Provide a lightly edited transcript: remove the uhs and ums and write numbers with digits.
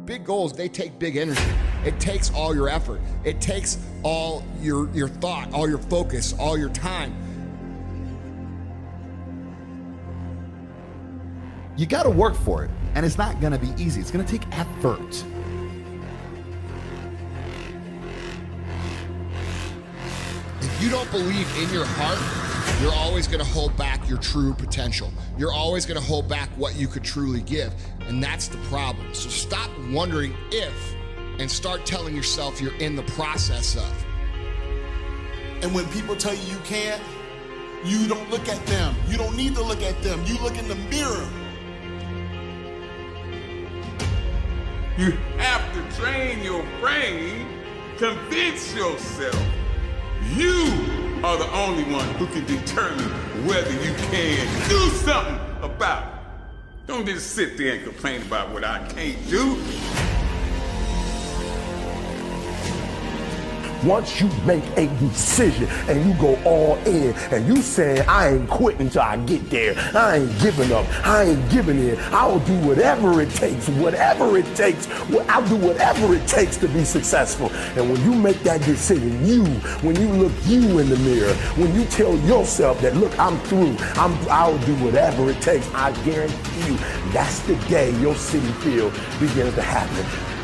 Big goals, they take big energy. It takes all your effort. It takes all your thought, all your focus, all your time. You gotta work for it, and it's not gonna be easy. It's gonna take effort. If you don't believe in your heart, you're always gonna hold back your true potential. You're always gonna hold back what you could truly give, and that's the problem. So stop wondering if, and start telling yourself you're in the process of. And when people tell you you can't, you don't look at them. You don't need to look at them. You look in the mirror. You have to train your brain, convince yourself you are the only one who can determine whether you can do something about it. Don't just sit there and complain about what I can't do. Once you make a decision and you go all in and you saying, I ain't quitting till I get there. I ain't giving up. I ain't giving in. I will do whatever it takes, whatever it takes. I'll do whatever it takes to be successful. And when you make that decision, when you look you in the mirror, when you tell yourself that, look, I'm through. I'll do whatever it takes. I guarantee you, that's the day your city field begins to happen.